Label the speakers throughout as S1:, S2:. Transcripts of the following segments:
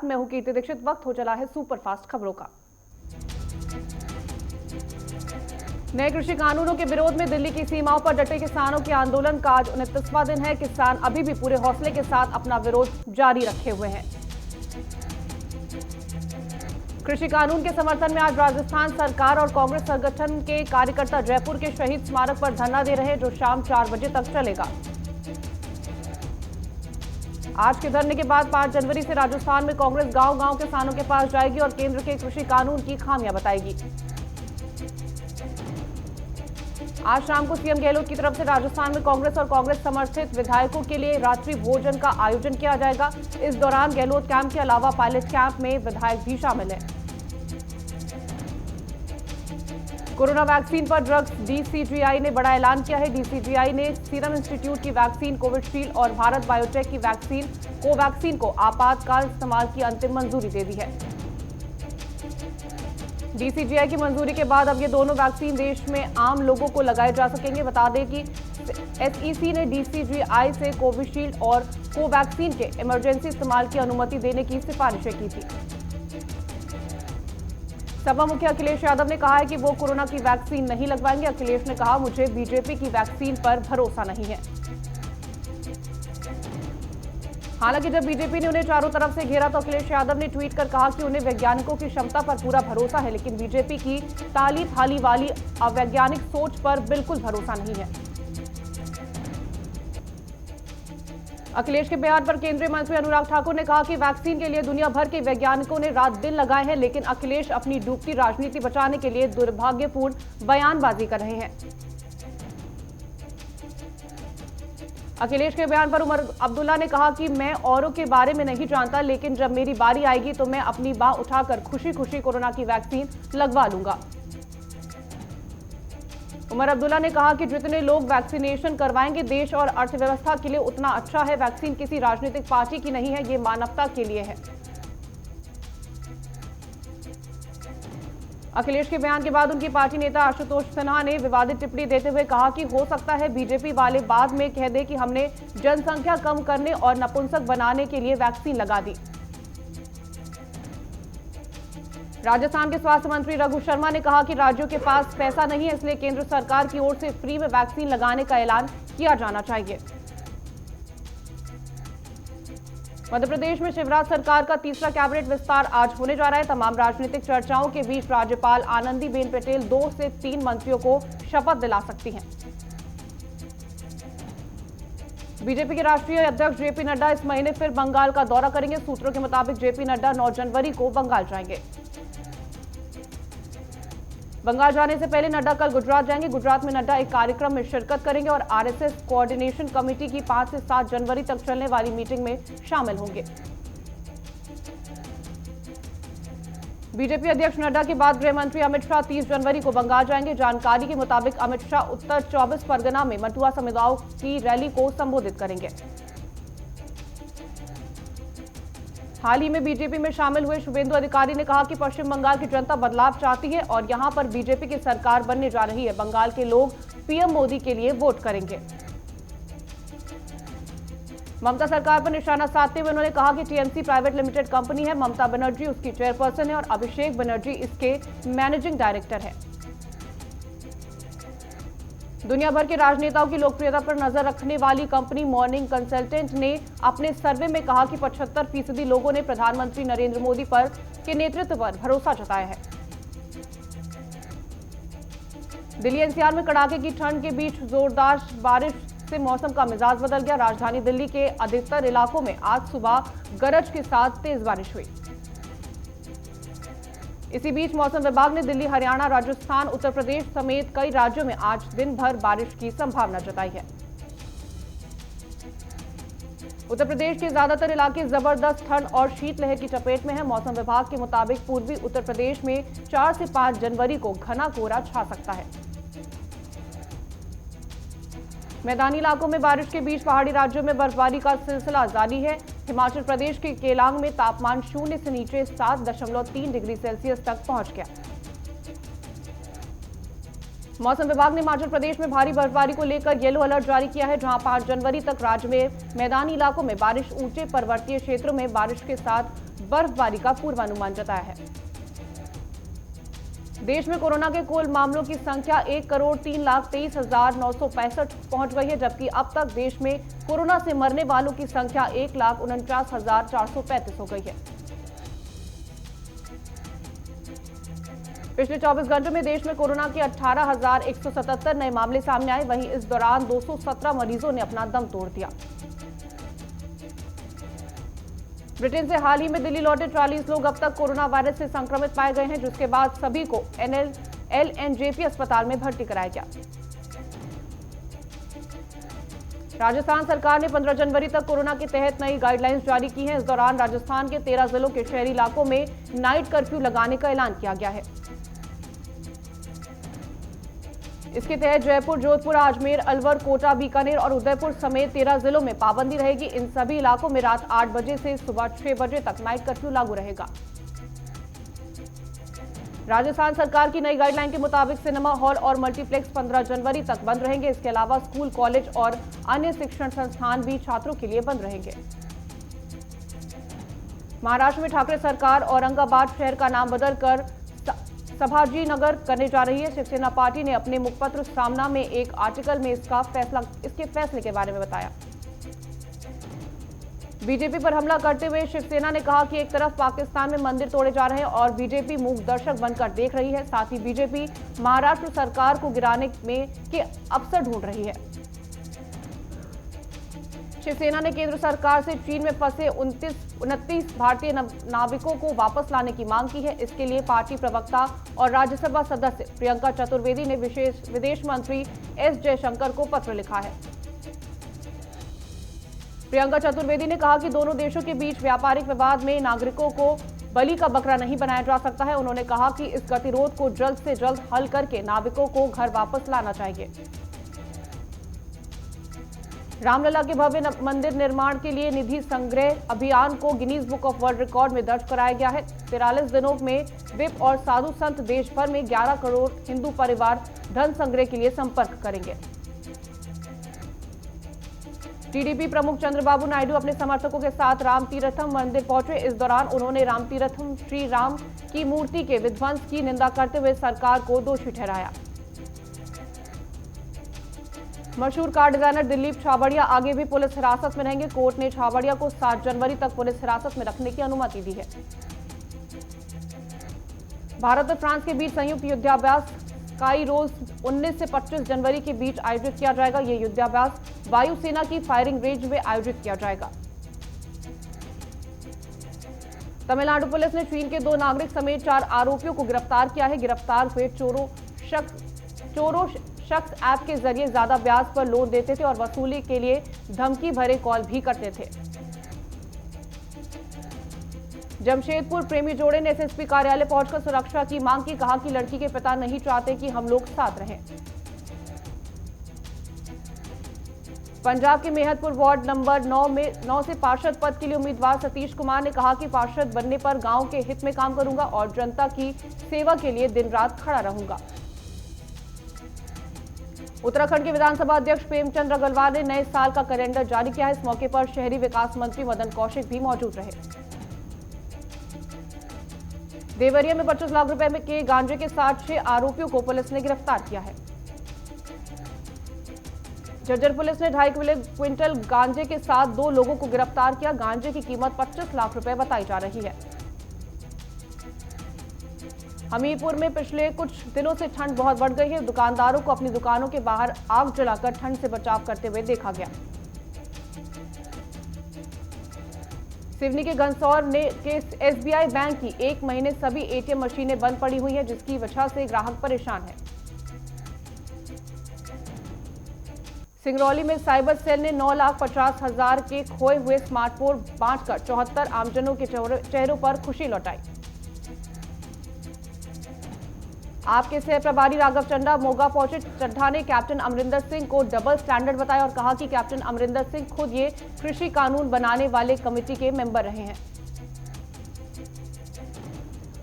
S1: मैं हूं कीर्ति दीक्षित। वक्त हो चला है सुपरफास्ट खबरों का। नए कृषि कानूनों के विरोध में दिल्ली की सीमाओं पर डटे किसानों के आंदोलन का आज 29वां दिन है। किसान अभी भी पूरे हौसले के साथ अपना विरोध जारी रखे हुए हैं। कृषि कानून के समर्थन में आज राजस्थान सरकार और कांग्रेस संगठन के कार्यकर्ता जयपुर के शहीद स्मारक पर धरना दे रहे हैं, जो शाम 4 बजे तक चलेगा। आज के धरने के बाद 5 जनवरी से राजस्थान में कांग्रेस गांव-गांव किसानों के पास जाएगी और केंद्र के कृषि कानून की खामियां बताएगी। आज शाम को सीएम गहलोत की तरफ से राजस्थान में कांग्रेस और कांग्रेस समर्थित विधायकों के लिए रात्रि भोजन का आयोजन किया जाएगा। इस दौरान गहलोत कैंप के अलावा पायलट कैंप में विधायक भी शामिल हैं। कोरोना वैक्सीन पर ड्रग्स डीसीजीआई ने बड़ा ऐलान किया है। डीसीजीआई ने सीरम इंस्टीट्यूट की वैक्सीन कोविशील्ड और भारत बायोटेक की वैक्सीन कोवैक्सीन को आपातकाल इस्तेमाल की अंतिम मंजूरी दे दी है। डीसीजीआई की मंजूरी के बाद अब ये दोनों वैक्सीन देश में आम लोगों को लगाए जा सकेंगे। बता दें कि एसईसी ने डीसीजीआई से कोविशील्ड और कोवैक्सीन के इमरजेंसी इस्तेमाल की अनुमति देने की सिफारिशें की थी। सपा मुखिया अखिलेश यादव ने कहा है कि वो कोरोना की वैक्सीन नहीं लगवाएंगे। अखिलेश ने कहा, मुझे बीजेपी की वैक्सीन पर भरोसा नहीं है। हालांकि जब बीजेपी ने उन्हें चारों तरफ से घेरा तो अखिलेश यादव ने ट्वीट कर कहा कि उन्हें वैज्ञानिकों की क्षमता पर पूरा भरोसा है, लेकिन बीजेपी की ताली थाली वाली अवैज्ञानिक सोच पर बिल्कुल भरोसा नहीं है। अखिलेश के बयान पर केंद्रीय मंत्री अनुराग ठाकुर ने कहा कि वैक्सीन के लिए दुनिया भर के वैज्ञानिकों ने रात दिन लगाए हैं, लेकिन अखिलेश अपनी डूबती राजनीति बचाने के लिए दुर्भाग्यपूर्ण बयानबाजी कर रहे हैं। अखिलेश के बयान पर उमर अब्दुल्ला ने कहा कि मैं औरों के बारे में नहीं जानता, लेकिन जब मेरी बारी आएगी तो मैं अपनी बाह उठाकर खुशी खुशी कोरोना की वैक्सीन लगवा लूंगा। उमर अब्दुल्ला ने कहा कि जितने लोग वैक्सीनेशन करवाएंगे देश और अर्थव्यवस्था के लिए उतना अच्छा है। वैक्सीन किसी राजनीतिक पार्टी की नहीं है, ये मानवता के लिए है। अखिलेश के बयान के बाद उनकी पार्टी नेता आशुतोष सिन्हा ने विवादित टिप्पणी देते हुए कहा कि हो सकता है बीजेपी वाले बाद में कह दे कि हमने जनसंख्या कम करने और नपुंसक बनाने के लिए वैक्सीन लगा दी। राजस्थान के स्वास्थ्य मंत्री रघु शर्मा ने कहा कि राज्यों के पास पैसा नहीं है, इसलिए केंद्र सरकार की ओर से फ्री में वैक्सीन लगाने का ऐलान किया जाना चाहिए। मध्य प्रदेश में शिवराज सरकार का तीसरा कैबिनेट विस्तार आज होने जा रहा है। तमाम राजनीतिक चर्चाओं के बीच राज्यपाल आनंदीबेन पटेल 2 से 3 मंत्रियों को शपथ दिला सकती हैं। बीजेपी के राष्ट्रीय अध्यक्ष जेपी नड्डा इस महीने फिर बंगाल का दौरा करेंगे। सूत्रों के मुताबिक जेपी नड्डा 9 जनवरी को बंगाल जाएंगे। बंगाल जाने से पहले नड्डा कल गुजरात जाएंगे। गुजरात में नड्डा एक कार्यक्रम में शिरकत करेंगे और आरएसएस कोऑर्डिनेशन कमेटी की 5 से 7 जनवरी तक चलने वाली मीटिंग में शामिल होंगे। बीजेपी अध्यक्ष नड्डा के बाद गृह मंत्री अमित शाह 30 जनवरी को बंगाल जाएंगे। जानकारी के मुताबिक अमित शाह उत्तर 24 परगना में मटुआ समुदायों की रैली को संबोधित करेंगे। हाल ही में बीजेपी में शामिल हुए शुभेंदु अधिकारी ने कहा कि पश्चिम बंगाल की जनता बदलाव चाहती है और यहां पर बीजेपी की सरकार बनने जा रही है। बंगाल के लोग पीएम मोदी के लिए वोट करेंगे। ममता सरकार पर निशाना साधते हुए उन्होंने कहा कि टीएमसी प्राइवेट लिमिटेड कंपनी है। ममता बनर्जी उसकी चेयरपर्सन है और अभिषेक बनर्जी इसके मैनेजिंग डायरेक्टर है। दुनिया भर के राजनेताओं की लोकप्रियता पर नजर रखने वाली कंपनी मॉर्निंग कंसल्टेंट ने अपने सर्वे में कहा कि 75% लोगों ने प्रधानमंत्री नरेंद्र मोदी के नेतृत्व पर भरोसा जताया है। दिल्ली एनसीआर में कड़ाके की ठंड के बीच जोरदार बारिश से मौसम का मिजाज बदल गया। राजधानी दिल्ली के अधिकतर इलाकों में आज सुबह गरज के साथ तेज बारिश हुई। इसी बीच मौसम विभाग ने दिल्ली, हरियाणा, राजस्थान, उत्तर प्रदेश समेत कई राज्यों में आज दिन भर बारिश की संभावना जताई है। उत्तर प्रदेश के ज्यादातर इलाके जबरदस्त ठंड और शीतलहर की चपेट में है। मौसम विभाग के मुताबिक पूर्वी उत्तर प्रदेश में 4 से 5 जनवरी को घना कोहरा छा सकता है। मैदानी इलाकों में बारिश के बीच पहाड़ी राज्यों में बर्फबारी का सिलसिला जारी है। हिमाचल प्रदेश के केलांग में तापमान 0 से नीचे 7.3 डिग्री सेल्सियस तक पहुंच गया। मौसम विभाग ने हिमाचल प्रदेश में भारी बर्फबारी को लेकर येलो अलर्ट जारी किया है, जहां 5 जनवरी तक राज्य में मैदानी इलाकों में बारिश, ऊंचे पर्वतीय क्षेत्रों में बारिश के साथ बर्फबारी का पूर्वानुमान जताया है। देश में कोरोना के कुल मामलों की संख्या 1,03,23,965 पहुंच गई है, जबकि अब तक देश में कोरोना से मरने वालों की संख्या 1,49,435 हो गई है। पिछले 24 घंटों में देश में कोरोना के 18,177 नए मामले सामने आए। वहीं इस दौरान 217 मरीजों ने अपना दम तोड़ दिया। ब्रिटेन से हाल ही में दिल्ली लौटे 40 लोग अब तक कोरोना वायरस से संक्रमित पाए गए हैं, जिसके बाद सभी को LNJP अस्पताल में भर्ती कराया गया। राजस्थान सरकार ने 15 जनवरी तक कोरोना के तहत नई गाइडलाइंस जारी की हैं। इस दौरान राजस्थान के 13 जिलों के शहरी इलाकों में नाइट कर्फ्यू लगाने का ऐलान किया गया है। इसके तहत जयपुर, जोधपुर, अजमेर, अलवर, कोटा, बीकानेर और उदयपुर समेत 13 जिलों में पाबंदी रहेगी। इन सभी इलाकों में रात 8 बजे से सुबह 6 बजे तक नाइट कर्फ्यू लागू रहेगा। राजस्थान सरकार की नई गाइडलाइन के मुताबिक सिनेमा हॉल और मल्टीप्लेक्स 15 जनवरी तक बंद रहेंगे। इसके अलावा स्कूल, कॉलेज और अन्य शिक्षण संस्थान भी छात्रों के लिए बंद रहेंगे। महाराष्ट्र में ठाकरे सरकार औरंगाबाद शहर का नाम बदलकर संभाजी नगर करने जा रही है। शिवसेना पार्टी ने अपने मुखपत्र सामना में एक आर्टिकल में इसके फैसले के बारे में बताया। बीजेपी पर हमला करते हुए शिवसेना ने कहा कि एक तरफ पाकिस्तान में मंदिर तोड़े जा रहे हैं और बीजेपी मूक दर्शक बनकर देख रही है। साथ ही बीजेपी महाराष्ट्र सरकार को गिराने के अवसर ढूंढ रही है। शिवसेना ने केंद्र सरकार से चीन में फंसे 29 भारतीय नाविकों को वापस लाने की मांग की है। इसके लिए पार्टी प्रवक्ता और राज्यसभा सदस्य प्रियंका चतुर्वेदी ने विदेश मंत्री एस जयशंकर को पत्र लिखा है। प्रियंका चतुर्वेदी ने कहा कि दोनों देशों के बीच व्यापारिक विवाद में नागरिकों को बलि का बकरा नहीं बनाया जा सकता है। उन्होंने कहा कि इस गतिरोध को जल्द से जल्द हल करके नाविकों को घर वापस लाना चाहिए। रामलला के भव्य मंदिर निर्माण के लिए निधि संग्रह अभियान को Guinness book of world record में दर्ज कराया गया है। 43 दिनों में विप और साधु संत देश भर में 11 करोड़ हिंदू परिवार धन संग्रह के लिए संपर्क करेंगे। टीडीपी प्रमुख चंद्रबाबू नायडू अपने समर्थकों के साथ रामतीर्थम मंदिर पहुंचे। इस दौरान उन्होंने रामतीर्थम श्री राम की मूर्ति के विध्वंस की निंदा करते हुए सरकार को दोषी ठहराया। मशहूर कार डिजाइनर दिलीप छाबड़िया आगे भी पुलिस हिरासत में रहेंगे। कोर्ट ने छाबड़िया को 7 जनवरी तक पुलिस हिरासत में रखने की अनुमति दी है। भारत और फ्रांस के बीच संयुक्त युद्धाभ्यास स्काई रोज 19 से 25 जनवरी के बीच आयोजित किया जाएगा। यह युद्धाभ्यास वायुसेना की फायरिंग रेंज में आयोजित किया जाएगा। तमिलनाडु पुलिस ने चीन के 2 नागरिक समेत 4 आरोपियों को गिरफ्तार किया है। गिरफ्तार हुए चोरों शख्स ऐप के जरिए ज्यादा ब्याज पर लोन देते थे और वसूली के लिए धमकी भरे कॉल भी करते थे। जमशेदपुर प्रेमी जोड़े ने एसएसपी कार्यालय पहुंचकर सुरक्षा की मांग की। कहा कि लड़की के पिता नहीं चाहते कि हम लोग साथ रहें। पंजाब के मेहतपुर वार्ड नंबर 9 से पार्षद पद के लिए उम्मीदवार सतीश कुमार ने कहा कि पार्षद बनने पर गांव के हित में काम करूंगा और जनता की सेवा के लिए दिन रात खड़ा रहूंगा। उत्तराखंड के विधानसभा अध्यक्ष प्रेमचंद अग्रवाल ने नए साल का कैलेंडर जारी किया है। इस मौके पर शहरी विकास मंत्री मदन कौशिक भी मौजूद रहे। देवरिया में 25 लाख रुपए के गांजे के साथ 6 आरोपियों को पुलिस ने गिरफ्तार किया है। झज्जर पुलिस ने 2.5 क्विंटल गांजे के साथ 2 लोगों को गिरफ्तार किया। गांजे की कीमत 25 लाख रुपए बताई जा रही है। हमीरपुर में पिछले कुछ दिनों से ठंड बहुत बढ़ गई है। दुकानदारों को अपनी दुकानों के बाहर आग जलाकर ठंड से बचाव करते हुए देखा गया। सिवनी के घनसौर के एसबीआई बैंक की 1 महीने सभी एटीएम मशीनें बंद पड़ी हुई हैं, जिसकी वजह से ग्राहक परेशान है। सिंगरौली में साइबर सेल ने 9,50,000 के खोए हुए स्मार्टफोन बांटकर 74 आमजनों के चेहरों पर खुशी लौटाई। आपके सह प्रभारी राघव चड्ढा मोगा पहुंचे। चड्ढा ने कैप्टन अमरिंदर सिंह को डबल स्टैंडर्ड बताया और कहा कि कैप्टन अमरिंदर सिंह खुद ये कृषि कानून बनाने वाले कमेटी के मेंबर रहे हैं।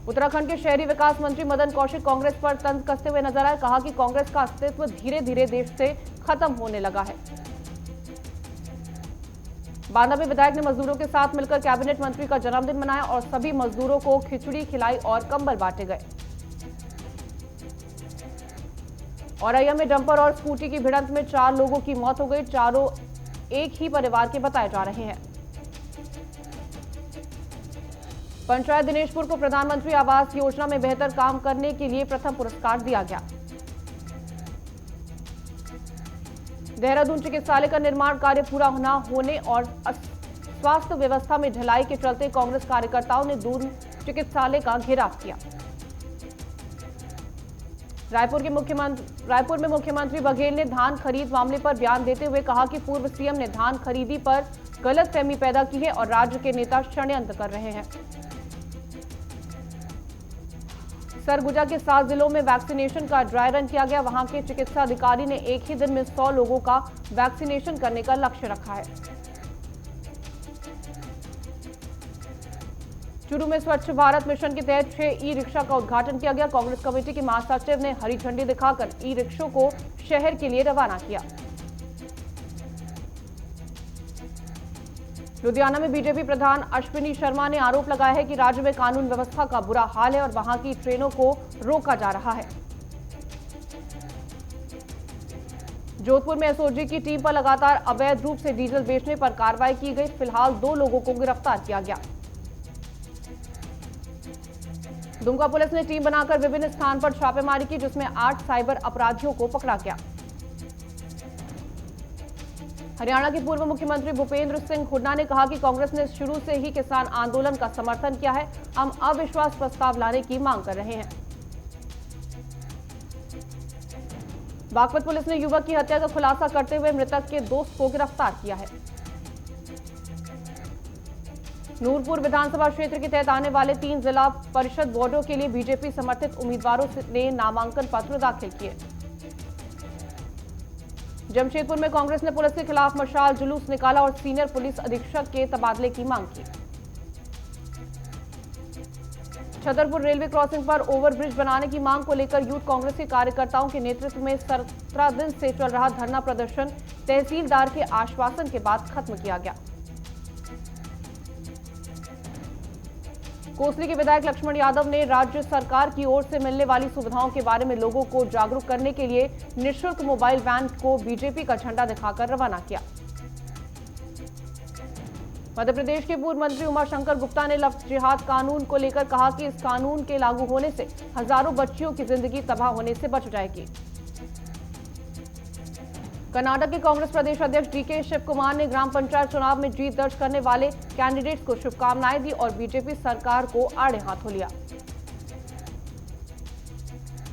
S1: उत्तराखंड के शहरी विकास मंत्री मदन कौशिक कांग्रेस पर तंज कसते हुए नजर आए। कहा कि कांग्रेस का अस्तित्व धीरे धीरे देश से खत्म होने लगा है। बांदा में विधायक ने मजदूरों के साथ मिलकर कैबिनेट मंत्री का जन्मदिन मनाया और सभी मजदूरों को खिचड़ी खिलाई और कंबल बांटे गए। औरैया में डंपर और स्कूटी की भिड़ंत में 4 लोगों की मौत हो गई। चारों एक ही परिवार के बताए जा रहे हैं। पंचायत दिनेशपुर को प्रधानमंत्री आवास योजना में बेहतर काम करने के लिए प्रथम पुरस्कार दिया गया। देहरादून चिकित्सालय का निर्माण कार्य पूरा न होने और स्वास्थ्य व्यवस्था में ढिलाई के चलते कांग्रेस कार्यकर्ताओं ने दून चिकित्सालय का घेराव किया। रायपुर में मुख्यमंत्री बघेल ने धान खरीद मामले पर बयान देते हुए कहा कि पूर्व सीएम ने धान खरीदी पर गलतफहमी पैदा की है और राज्य के नेता षड्यंत्र कर रहे हैं। सरगुजा के 7 जिलों में वैक्सीनेशन का ड्राई रन किया गया। वहां के चिकित्सा अधिकारी ने एक ही दिन में 100 लोगों का वैक्सीनेशन करने का लक्ष्य रखा है। चूरू में स्वच्छ भारत मिशन के तहत 6 ई रिक्शा का उद्घाटन किया गया। कांग्रेस कमेटी के महासचिव ने हरी झंडी दिखाकर ई रिक्शों को शहर के लिए रवाना किया। लुधियाना में बीजेपी प्रधान अश्विनी शर्मा ने आरोप लगाया है कि राज्य में कानून व्यवस्था का बुरा हाल है और वहां की ट्रेनों को रोका जा रहा है। जोधपुर में एसओजी की टीम पर लगातार अवैध रूप से डीजल बेचने पर कार्रवाई की गई। फिलहाल 2 लोगों को गिरफ्तार किया गया। दुमका पुलिस ने टीम बनाकर विभिन्न स्थान पर छापेमारी की, जिसमें 8 साइबर अपराधियों को पकड़ा गया। हरियाणा के पूर्व मुख्यमंत्री भूपेंद्र सिंह हुड्डा ने कहा कि कांग्रेस ने शुरू से ही किसान आंदोलन का समर्थन किया है। हम अविश्वास प्रस्ताव लाने की मांग कर रहे हैं। बागपत पुलिस ने युवक की हत्या का खुलासा करते हुए मृतक के दोस्त को गिरफ्तार किया है। नूरपुर विधानसभा क्षेत्र के तहत आने वाले 3 जिला परिषद वार्डों के लिए बीजेपी समर्थित उम्मीदवारों ने नामांकन पत्र दाखिल किए। जमशेदपुर में कांग्रेस ने पुलिस के खिलाफ मशाल जुलूस निकाला और सीनियर पुलिस अधीक्षक के तबादले की मांग की। छतरपुर रेलवे क्रॉसिंग पर ओवरब्रिज बनाने की मांग को लेकर यूथ कांग्रेस के कार्यकर्ताओं के नेतृत्व में 17 दिन से चल रहा धरना प्रदर्शन तहसीलदार के आश्वासन के बाद खत्म किया गया। कोसली के विधायक लक्ष्मण यादव ने राज्य सरकार की ओर से मिलने वाली सुविधाओं के बारे में लोगों को जागरूक करने के लिए निःशुल्क मोबाइल वैन को बीजेपी का झंडा दिखाकर रवाना किया। मध्य प्रदेश के पूर्व मंत्री उमाशंकर गुप्ता ने लव जिहाद कानून को लेकर कहा कि इस कानून के लागू होने से हजारों बच्चियों की जिंदगी तबाह होने से बच जाएगी। कर्नाटक के कांग्रेस प्रदेश अध्यक्ष डीके शिव कुमार ने ग्राम पंचायत चुनाव में जीत दर्ज करने वाले कैंडिडेट्स को शुभकामनाएं दी और बीजेपी सरकार को आड़े हाथों लिया।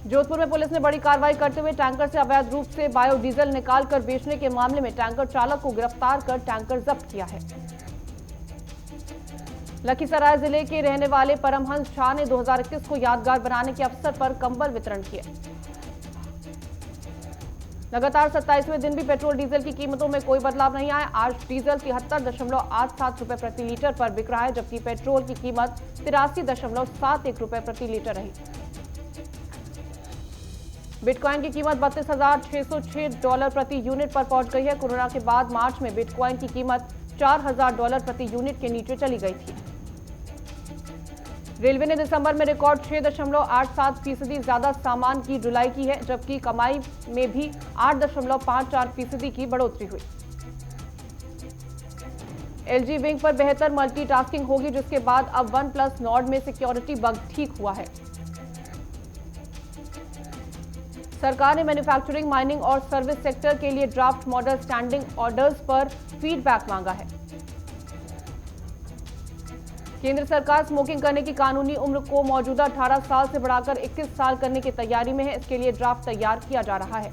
S1: जोधपुर में पुलिस ने बड़ी कार्रवाई करते हुए टैंकर से अवैध रूप से बायोडीजल निकालकर बेचने के मामले में टैंकर चालक को गिरफ्तार कर टैंकर जब्त किया है। लखीसराय जिले के रहने वाले परमहंस झा ने 2021 को यादगार बनाने के अवसर पर कंबल वितरण किए। लगातार 27वें दिन भी पेट्रोल डीजल की कीमतों में कोई बदलाव नहीं आया। आज डीजल 73.87 रुपए प्रति लीटर पर बिक रहा है, जबकि पेट्रोल की कीमत 83.71 रुपए प्रति लीटर रही। बिटकॉइन की कीमत $32,606 प्रति यूनिट पर पहुंच गई है। कोरोना के बाद मार्च में बिटकॉइन की कीमत $4,000 प्रति यूनिट के नीचे चली गई थी। रेलवे ने दिसंबर में रिकॉर्ड 6.87% ज्यादा सामान की ढुलाई की है, जबकि कमाई में भी 8.54% की बढ़ोतरी हुई। LG विंग पर बेहतर मल्टीटास्किंग होगी, जिसके बाद अब OnePlus Nord में सिक्योरिटी बग ठीक हुआ है। सरकार ने मैन्युफैक्चरिंग, माइनिंग और सर्विस सेक्टर के लिए ड्राफ्ट मॉडल स्टैंडिंग ऑर्डर्स पर फीडबैक मांगा है। केंद्र सरकार स्मोकिंग करने की कानूनी उम्र को मौजूदा 18 साल से बढ़ाकर 21 साल करने की तैयारी में है। इसके लिए ड्राफ्ट तैयार किया जा रहा है।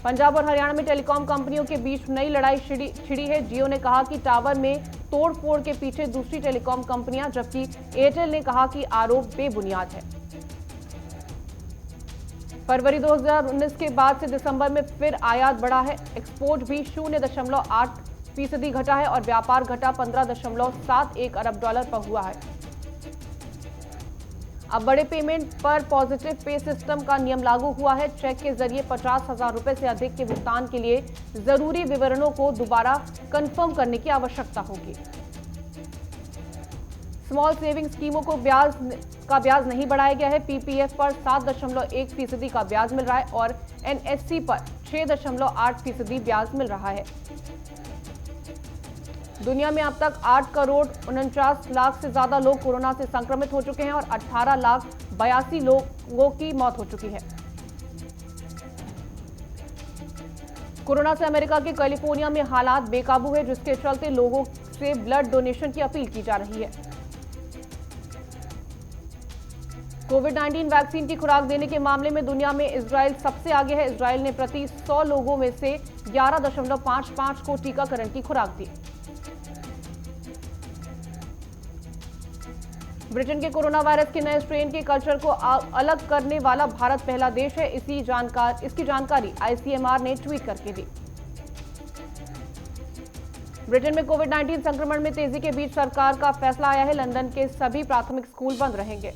S1: पंजाब और हरियाणा में टेलीकॉम कंपनियों के बीच नई लड़ाई छिड़ी है। जियो ने कहा कि टावर में तोड़फोड़ के पीछे दूसरी टेलीकॉम कंपनियां, जबकि एयरटेल ने कहा कि आरोप बेबुनियाद है। फरवरी 2019 के बाद से दिसंबर में फिर आयात बढ़ा है। एक्सपोर्ट भी 0.8% घटा है और व्यापार घटा $15.71 अरब पर हुआ है। अब बड़े पेमेंट पर पॉजिटिव पे सिस्टम का नियम लागू हुआ है। चेक के जरिए 50,000 रुपए से अधिक के भुगतान के लिए जरूरी विवरणों को दोबारा कंफर्म करने की आवश्यकता होगी। स्मॉल सेविंग स्कीमों को ब्याज नहीं बढ़ाया गया है। पीपीएफ पर 7.1% का ब्याज मिल रहा है और एनएससी पर 6.8% ब्याज मिल रहा है। दुनिया में अब तक 8,49,00,000 से ज्यादा लोग कोरोना से संक्रमित हो चुके हैं और 18,82,00,000 लोगों की मौत हो चुकी है। कोरोना से अमेरिका के कैलिफोर्निया में हालात बेकाबू है, जिसके चलते लोगों से ब्लड डोनेशन की अपील की जा रही है। कोविड-19 वैक्सीन की खुराक देने के मामले में दुनिया में इजराइल सबसे आगे है। इजराइल ने प्रति 100 लोगों में से 11.55 को टीकाकरण की खुराक दी। ब्रिटेन के कोरोना वायरस के नए स्ट्रेन के कल्चर को अलग करने वाला भारत पहला देश है। इसकी जानकारी आईसीएमआर ने ट्वीट करके दी। ब्रिटेन में कोविड-19 संक्रमण में तेजी के बीच सरकार का फैसला आया है। लंदन के सभी प्राथमिक स्कूल बंद रहेंगे।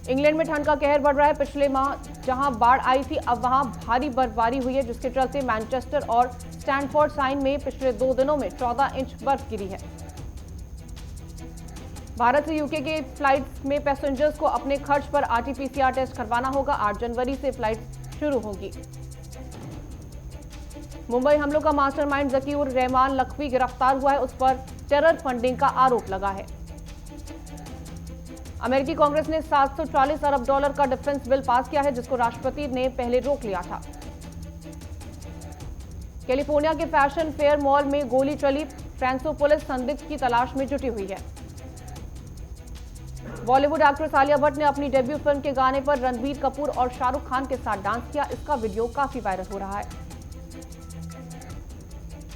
S1: इंग्लैंड में ठंड का कहर बढ़ रहा है। पिछले माह जहां बाढ़ आई थी, अब वहां भारी बर्फबारी हुई है, जिसके चलते मैनचेस्टर और स्टैनफोर्ड साइन में पिछले 2 दिनों में 14 इंच बर्फ गिरी है। भारत से यूके के फ्लाइट्स में पैसेंजर्स को अपने खर्च पर आरटी-पीसीआर टेस्ट करवाना होगा। 8 जनवरी से फ्लाइट शुरू होगी। मुंबई हमलों का मास्टरमाइंड जकीउर रहमान लखवी गिरफ्तार हुआ है। उस पर टेरर फंडिंग का आरोप लगा है। अमेरिकी कांग्रेस ने $740 अरब का डिफेंस बिल पास किया है, जिसको राष्ट्रपति ने पहले रोक लिया था। कैलिफोर्निया के फैशन फेयर मॉल में गोली चली। फ्रांसो पुलिस संदिग्ध की तलाश में जुटी हुई है। बॉलीवुड एक्ट्रेस आलिया भट्ट ने अपनी डेब्यू फिल्म के गाने पर रणबीर कपूर और शाहरुख खान के साथ डांस किया। इसका वीडियो काफी वायरल हो रहा है।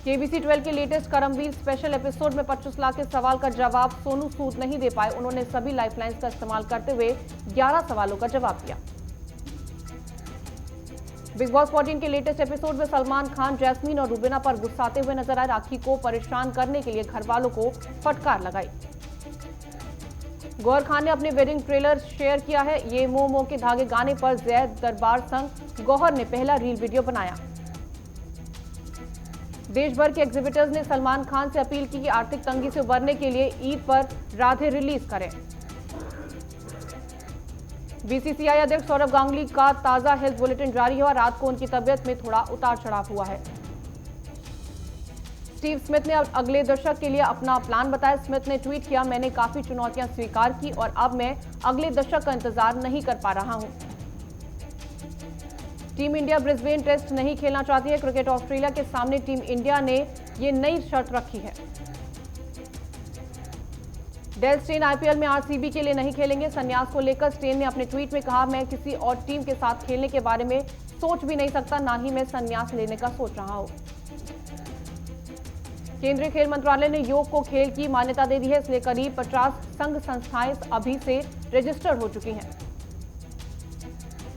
S1: केबीसी 12 के लेटेस्ट करमवीर स्पेशल एपिसोड में 25 लाख के सवाल का जवाब सोनू सूद नहीं दे पाए। उन्होंने सभी लाइफलाइंस का इस्तेमाल करते हुए 11 सवालों का जवाब दिया। बिग बॉस 14 के लेटेस्ट एपिसोड में सलमान खान जैस्मीन और रूबीना पर गुस्साते हुए नजर आए। राखी को परेशान करने के लिए घर वालों को फटकार लगाई। गौहर खान ने अपने वेडिंग ट्रेलर शेयर किया है। ये मोह के धागे गाने पर जैद दरबार संग गौहर ने पहला रील वीडियो बनाया। देश भर के एग्जिबिटर्स ने सलमान खान से अपील की कि आर्थिक तंगी से उबरने के लिए ईद पर राधे रिलीज करें। बीसीसीआई अध्यक्ष सौरव गांगुली का ताजा हेल्थ बुलेटिन जारी हुआ। रात को उनकी तबियत में थोड़ा उतार चढ़ाव हुआ है। स्टीव स्मिथ ने अगले दशक के लिए अपना प्लान बताया। स्मिथ ने ट्वीट किया, मैंने काफी चुनौतियां स्वीकार की और अब मैं अगले दशक का इंतजार नहीं कर पा रहा हूं। टीम इंडिया ब्रिस्बेन टेस्ट नहीं खेलना चाहती है। क्रिकेट ऑस्ट्रेलिया के सामने टीम इंडिया ने ये नई शर्त रखी है। डेल स्टेन आईपीएल में आरसीबी के लिए नहीं खेलेंगे। संन्यास को लेकर स्टेन ने अपने ट्वीट में कहा, मैं किसी और टीम के साथ खेलने के बारे में सोच भी नहीं सकता, ना ही मैं संन्यास लेने का सोच रहा हूं। केंद्रीय खेल मंत्रालय ने योग को खेल की मान्यता दे दी है, इसलिए करीब 50 संघ संस्थाएं अभी से रजिस्टर्ड हो चुकी हैं।